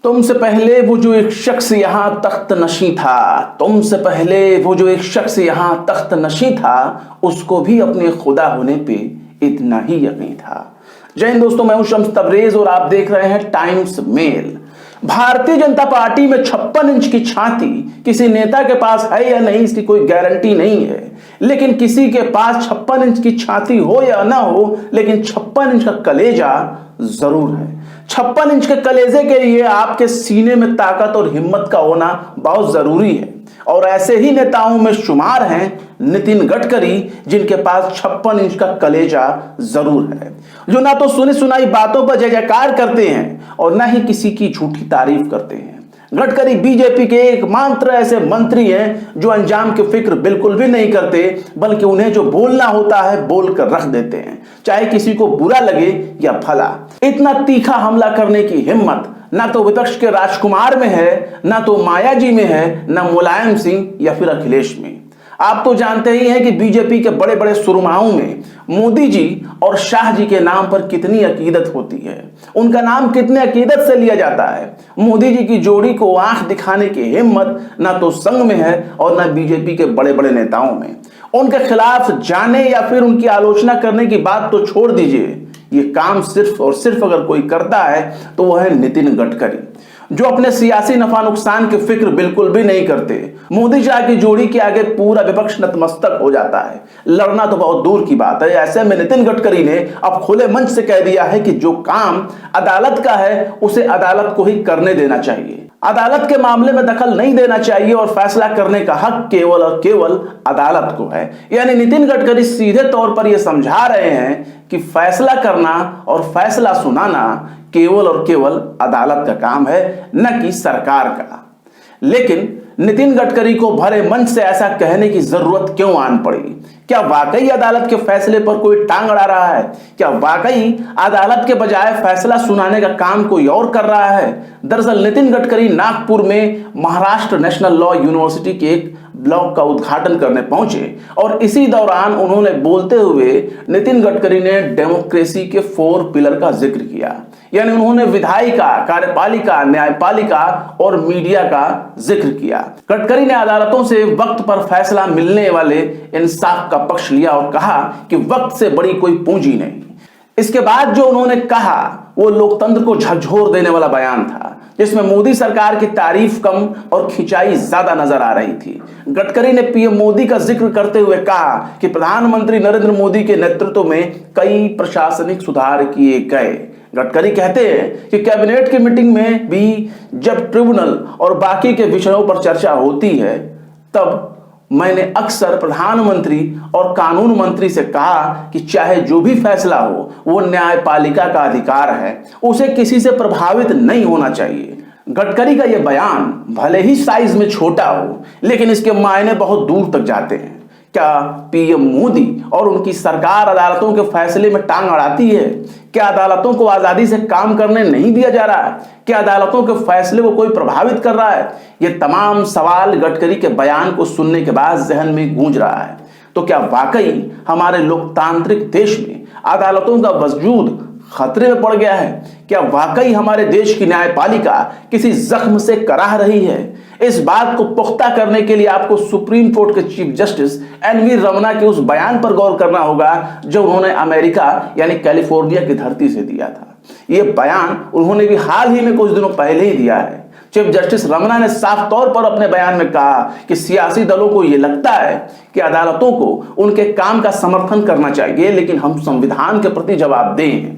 तुमसे पहले वो जो एक शख्स यहाँ तख्त नशी था, तुमसे पहले वो जो एक शख्स यहाँ तख्त नशी था, उसको भी अपने खुदा होने पे इतना ही यकीन था। जय हिंद दोस्तों, मैं हूं शम्स तबरेज और आप देख रहे हैं times mail. Bharatiya Janata party में 56 इंच की छाती किसी नेता के पास है या नहीं, इसकी कोई गारंटी नहीं है। लेकिन किसी के पास 56 इंच की छाती हो या ना हो, लेकिन 56 इंच का कलेजा जरूर है। 56 इंच के कलेजे के लिए आपके सीने में ताकत और हिम्मत का होना बहुत जरूरी है। और ऐसे ही नेताओं में शुमार हैं नितिन गडकरी, जिनके पास 56 इंच का कलेजा जरूर है, जो ना तो सुनी सुनाई बातों पर जय जयकार करते हैं और ना ही किसी की झूठी तारीफ करते हैं। गडकरी बीजेपी के एकमात्र ऐसे मंत्री हैं जो अंजाम की फिक्र बिल्कुल भी नहीं करते, बल्कि उन्हें जो बोलना होता है बोलकर रख देते हैं, चाहे किसी को बुरा लगे या भला। इतना तीखा हमला करने की हिम्मत ना तो विपक्ष के राजकुमार में है, ना तो माया जी में है, ना मुलायम सिंह या फिर अखिलेश में। आप तो जानते ही हैं कि बीजेपी के बड़े बड़े सुरमाओं में मोदी जी और शाह जी के नाम पर कितनी अकीदत होती है, उनका नाम कितने अकीदत से लिया जाता है। मोदी जी की जोड़ी को आंख दिखाने की हिम्मत ना तो संघ में है और ना बीजेपी के बड़े बड़े नेताओं में। उनके खिलाफ जाने या फिर उनकी आलोचना करने की बात तो छोड़ दीजिए, ये काम सिर्फ और सिर्फ अगर कोई करता है तो वह है नितिन गडकरी, जो अपने सियासी नफा नुकसान की फिक्र बिल्कुल भी नहीं करते। मोदी शाह की जोड़ी के आगे पूरा विपक्ष नतमस्तक हो जाता है, लड़ना तो बहुत दूर की बात है। ऐसे में नितिन गडकरी ने अब खुले मंच से कह दिया है कि जो काम अदालत का है उसे अदालत को ही करने देना चाहिए। अदालत के मामले में दखल नहीं देना चाहिए और फैसला करने का हक केवल और केवल अदालत को है। यानी नितिन गडकरी सीधे तौर पर यह समझा रहे हैं कि फैसला करना और फैसला सुनाना केवल और केवल अदालत का काम है, न कि सरकार का। लेकिन नितिन गडकरी को भरे मंच से ऐसा कहने की जरूरत क्यों आन पड़ी? क्या वाकई अदालत के फैसले पर कोई टांग अड़ा रहा है? क्या वाकई अदालत के बजाय फैसला सुनाने का काम कोई और कर रहा है? दरअसल नितिन गडकरी नागपुर में महाराष्ट्र नेशनल लॉ यूनिवर्सिटी के एक ब्लॉक का उद्घाटन करने पहुंचे और इसी दौरान उन्होंने बोलते हुए नितिन गडकरी ने डेमोक्रेसी के 4 पिलर का जिक्र किया। यानी उन्होंने विधायिका, कार्यपालिका, न्यायपालिका और मीडिया का जिक्र किया। गडकरी ने अदालतों से वक्त पर फैसला मिलने वाले इंसाफ का पक्ष लिया और कहा कि वक्त से बड़ी कोई पूंजी नहीं। इसके बाद जो उन्होंने कहा वो लोकतंत्र को झकझोर देने वाला बयान था, जिसमें मोदी सरकार की तारीफ कम और खिंचाई ज्यादा नजर आ रही थी। गडकरी ने पीएम मोदी का जिक्र करते हुए कहा कि प्रधानमंत्री नरेंद्र मोदी के नेतृत्व में कई प्रशासनिक सुधार किए गए। गडकरी कहते हैं कि कैबिनेट की मीटिंग में भी जब ट्रिब्यूनल और बाकी के विषयों पर चर्चा होती है, तब मैंने अक्सर प्रधानमंत्री और कानून मंत्री से कहा कि चाहे जो भी फैसला हो वो न्यायपालिका का अधिकार है, उसे किसी से प्रभावित नहीं होना चाहिए। गडकरी का यह बयान भले ही साइज में छोटा हो, लेकिन इसके मायने बहुत दूर तक जाते हैं। क्या पीएम मोदी और उनकी सरकार अदालतों के फैसले में टांग अड़ाती है? क्या अदालतों को आजादी से काम करने नहीं दिया जा रहा है? क्या अदालतों के फैसले को कोई प्रभावित कर रहा है? ये तमाम सवाल गडकरी के बयान को सुनने के बाद जहन में गूंज रहा है। तो क्या वाकई हमारे लोकतांत्रिक देश में अदालतों का वजूद खतरे में पड़ गया है? क्या वाकई हमारे देश की न्यायपालिका किसी जख्म से कराह रही है? इस बात को पुख्ता करने के लिए आपको सुप्रीम कोर्ट के चीफ जस्टिस एनवी रमना के उस बयान पर गौर करना होगा जो उन्होंने अमेरिका यानी कैलिफोर्निया की धरती से दिया था। यह बयान उन्होंने भी हाल ही में कुछ दिनों पहले ही दिया है। चीफ जस्टिस रमना ने साफ तौर पर अपने बयान में कहा कि सियासी दलों को यह लगता है कि अदालतों को उनके काम का समर्थन करना चाहिए, लेकिन हम संविधान के प्रति जवाबदेह हैं।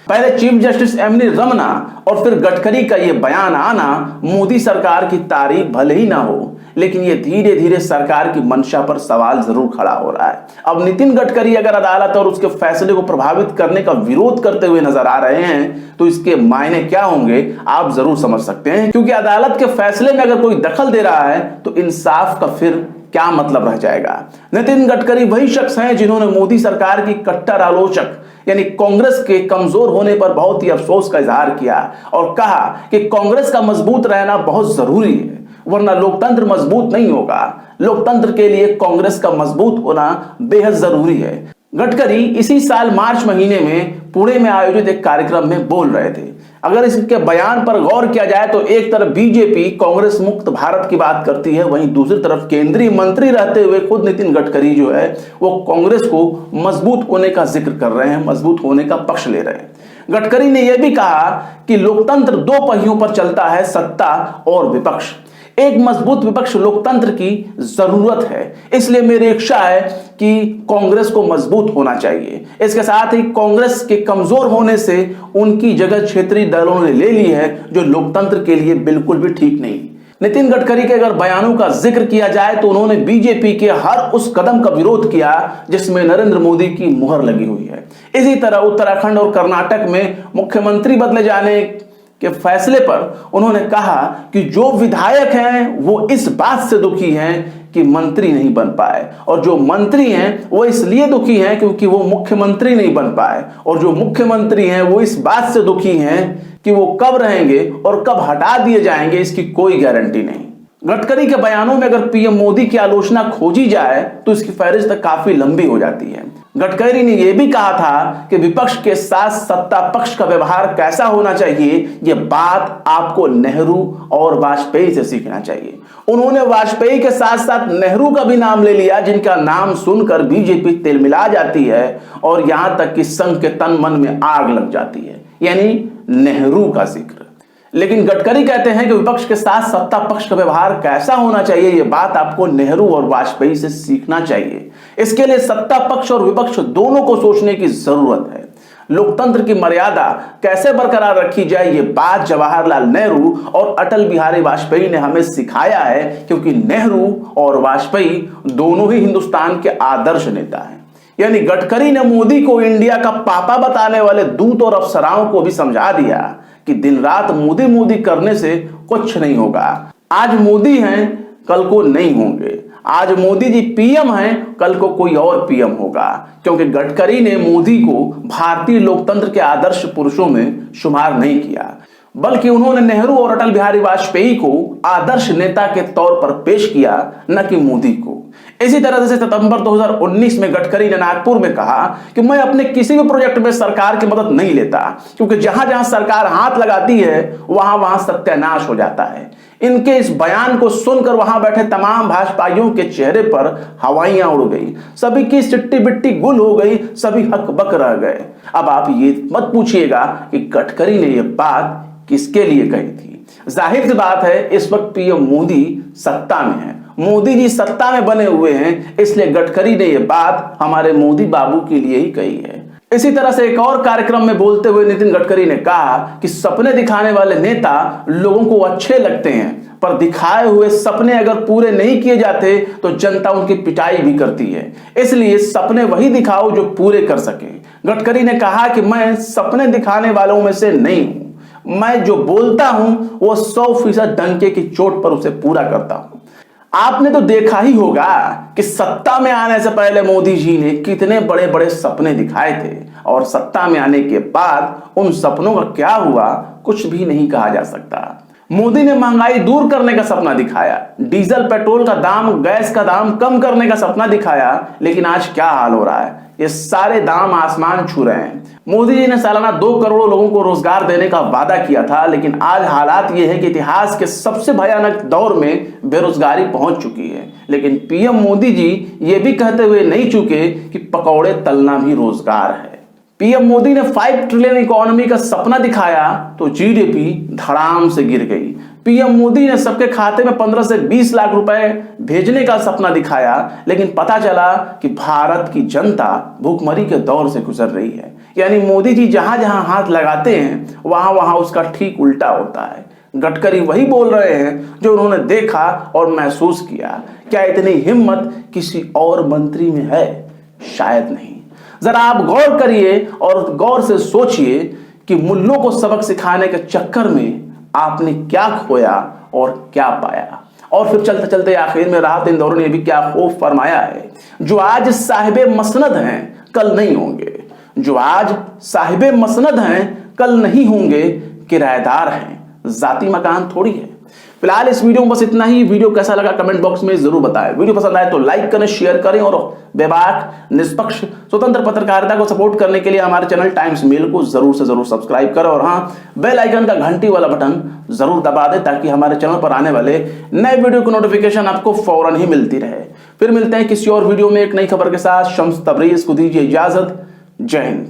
पहले चीफ जस्टिस एमनी रमना और फिर गडकरी का यह बयान आना मोदी सरकार की तारीफ भले ही ना हो, लेकिन ये धीरे धीरे सरकार की मंशा पर सवाल जरूर खड़ा हो रहा है। अब नितिन गडकरी अगर अदालत और उसके फैसले को प्रभावित करने का विरोध करते हुए नजर आ रहे हैं तो इसके मायने क्या होंगे आप जरूर समझ सकते हैं, क्योंकि अदालत के फैसले में अगर कोई दखल दे रहा है तो इंसाफ का फिर क्या मतलब रह जाएगा। नितिन गडकरी वही शख्स हैं जिन्होंने मोदी सरकार की कट्टर आलोचक यानी कांग्रेस के कमजोर होने पर बहुत ही अफसोस का इजहार किया और कहा कि कांग्रेस का मजबूत रहना बहुत जरूरी है, वरना लोकतंत्र मजबूत नहीं होगा। लोकतंत्र के लिए कांग्रेस का मजबूत होना बेहद जरूरी है। गडकरी इसी साल मार्च महीने में पुणे में आयोजित एक कार्यक्रम में बोल रहे थे। अगर इसके बयान पर गौर किया जाए तो एक तरफ बीजेपी कांग्रेस मुक्त भारत की बात करती है, वहीं दूसरी तरफ केंद्रीय मंत्री रहते हुए खुद नितिन गडकरी जो है वो कांग्रेस को मजबूत होने का जिक्र कर रहे हैं, मजबूत होने का पक्ष ले रहे हैं। गडकरी ने यह भी कहा कि लोकतंत्र दो पहियों पर चलता है, सत्ता और विपक्ष। एक मजबूत विपक्ष लोकतंत्र की जरूरत है, इसलिए मेरी इच्छा है कि कांग्रेस को मजबूत होना चाहिए। इसके साथ ही कांग्रेस के कमजोर होने से उनकी जगह क्षेत्रीय दलों ने ले ली है, जो लोकतंत्र के लिए बिल्कुल भी ठीक नहीं। नितिन गडकरी के अगर बयानों का जिक्र किया जाए तो उन्होंने बीजेपी के हर उस कदम का विरोध किया जिसमें नरेंद्र मोदी की मुहर लगी हुई है। इसी तरह उत्तराखंड और कर्नाटक में मुख्यमंत्री बदले जाने के फैसले पर उन्होंने कहा कि जो विधायक हैं वो इस बात से दुखी हैं कि मंत्री नहीं बन पाए, और जो मंत्री हैं वो इसलिए दुखी हैं क्योंकि वो मुख्यमंत्री नहीं बन पाए, और जो मुख्यमंत्री हैं वो इस बात से दुखी हैं कि वो कब रहेंगे और कब हटा दिए जाएंगे, इसकी कोई गारंटी नहीं। गडकरी के बयानों में अगर पीएम मोदी की आलोचना खोजी जाए तो इसकी फहरिस्त काफी लंबी हो जाती है। गडकरी ने यह भी कहा था कि विपक्ष के साथ सत्ता पक्ष का व्यवहार कैसा होना चाहिए, यह बात आपको नेहरू और वाजपेयी से सीखना चाहिए। उन्होंने वाजपेयी के साथ साथ नेहरू का भी नाम ले लिया, जिनका नाम सुनकर बीजेपी तिलमिला जाती है और यहां तक कि संघ के तन मन में आग लग जाती है, यानी नेहरू का जिक्र। लेकिन गडकरी कहते हैं कि विपक्ष के साथ सत्ता पक्ष का व्यवहार कैसा होना चाहिए, यह बात आपको नेहरू और वाजपेयी से सीखना चाहिए। इसके लिए सत्ता पक्ष और विपक्ष दोनों को सोचने की जरूरत है। लोकतंत्र की मर्यादा कैसे बरकरार रखी जाए, यह बात जवाहरलाल नेहरू और अटल बिहारी वाजपेयी ने हमें सिखाया है, क्योंकि नेहरू और वाजपेयी दोनों ही हिंदुस्तान के आदर्श नेता हैं। यानी गडकरी ने मोदी को इंडिया का पापा बताने वाले दूत और अफसराओं को भी समझा दिया कि दिन रात मोदी मोदी करने से कुछ नहीं होगा। आज मोदी हैं, कल को नहीं होंगे। आज मोदी जी पीएम हैं, कल को कोई और पीएम होगा, क्योंकि गडकरी ने मोदी को भारतीय लोकतंत्र के आदर्श पुरुषों में शुमार नहीं किया, बल्कि उन्होंने नेहरू और अटल बिहारी वाजपेयी को आदर्श नेता के तौर पर पेश किया, न कि मोदी को। इसी तरह से सितंबर 2019 में गडकरी ने नागपुर में कहा कि मैं अपने किसी भी प्रोजेक्ट में सरकार की मदद नहीं लेता, क्योंकि जहां जहां सरकार हाथ लगाती है वहां वहां सत्यानाश हो जाता है। इनके इस बयान को सुनकर वहां बैठे तमाम भाजपाइयों के चेहरे पर हवाइयां उड़ गई, सभी की सिट्टी बिट्टी गुल हो गई, सभी हकबक रह गए। अब आप ये मत पूछिएगा कि गडकरी ने यह बात किसके लिए कही थी। जाहिर सी बात है, इस वक्त पीएम मोदी सत्ता में है, मोदी जी सत्ता में बने हुए हैं, इसलिए गडकरी ने यह बात हमारे मोदी बाबू के लिए ही कही है। इसी तरह से एक और कार्यक्रम में बोलते हुए नितिन गडकरी ने कहा कि सपने दिखाने वाले नेता लोगों को अच्छे लगते हैं, पर दिखाए हुए सपने अगर पूरे नहीं किए जाते तो जनता उनकी पिटाई भी करती है, इसलिए सपने वही दिखाओ जो पूरे कर सके। गडकरी ने कहा कि मैं सपने दिखाने वालों में से नहीं हूं, मैं जो बोलता हूं वो 100% डंके की चोट पर उसे पूरा करता हूं। आपने तो देखा ही होगा कि सत्ता में आने से पहले मोदी जी ने कितने बड़े बड़े सपने दिखाए थे, और सत्ता में आने के बाद उन सपनों का क्या हुआ कुछ भी नहीं कहा जा सकता। मोदी ने महंगाई दूर करने का सपना दिखाया, डीजल पेट्रोल का दाम, गैस का दाम कम करने का सपना दिखाया, लेकिन आज क्या हाल हो रहा है, ये सारे दाम आसमान छू रहे हैं। मोदी जी ने सालाना 2 करोड़ लोगों को रोजगार देने का वादा किया था, लेकिन आज हालात ये है कि इतिहास के सबसे भयानक दौर में बेरोजगारी पहुंच चुकी है। लेकिन पीएम मोदी जी ये भी कहते हुए नहीं चूके कि पकौड़े तलना भी रोजगार है। पीएम मोदी ने 5 ट्रिलियन इकोनॉमी का सपना दिखाया तो जीडीपी धड़ाम से गिर गई। पीएम मोदी ने सबके खाते में 15 से 20 लाख रुपए भेजने का सपना दिखाया, लेकिन पता चला कि भारत की जनता भूखमरी के दौर से गुजर रही है। यानी मोदी जी जहां जहां हाथ लगाते हैं वहां वहां उसका ठीक उल्टा होता है। गडकरी वही बोल रहे हैं जो उन्होंने देखा और महसूस किया। क्या इतनी हिम्मत किसी और मंत्री में है? शायद नहीं। जरा आप गौर करिए और गौर से सोचिए कि मुल्लों को सबक सिखाने के चक्कर में आपने क्या खोया और क्या पाया। और फिर चलते चलते आखिर में राहत इंदौर ने भी क्या खौफ फरमाया है, जो आज साहिबे मसनद हैं कल नहीं होंगे, जो आज साहिबे मसनद हैं कल नहीं होंगे, किराएदार हैं, जाती मकान थोड़ी है। फिलहाल इस वीडियो में बस इतना ही। वीडियो कैसा लगा कमेंट बॉक्स में जरूर बताएं। वीडियो पसंद आए तो लाइक करें, शेयर करें और बेबाक, निष्पक्ष, स्वतंत्र पत्रकारिता को सपोर्ट करने के लिए हमारे चैनल टाइम्स मेल को जरूर से जरूर सब्सक्राइब करें और हाँ, बेल आइकन का घंटी वाला बटन जरूर दबा दें ताकि हमारे चैनल पर आने वाले नए वीडियो की नोटिफिकेशन आपको फौरन ही मिलती रहे। फिर मिलते हैं किसी और वीडियो में एक नई खबर के साथ। शम्स तबरेज को दीजिए इजाजत। जय हिंद।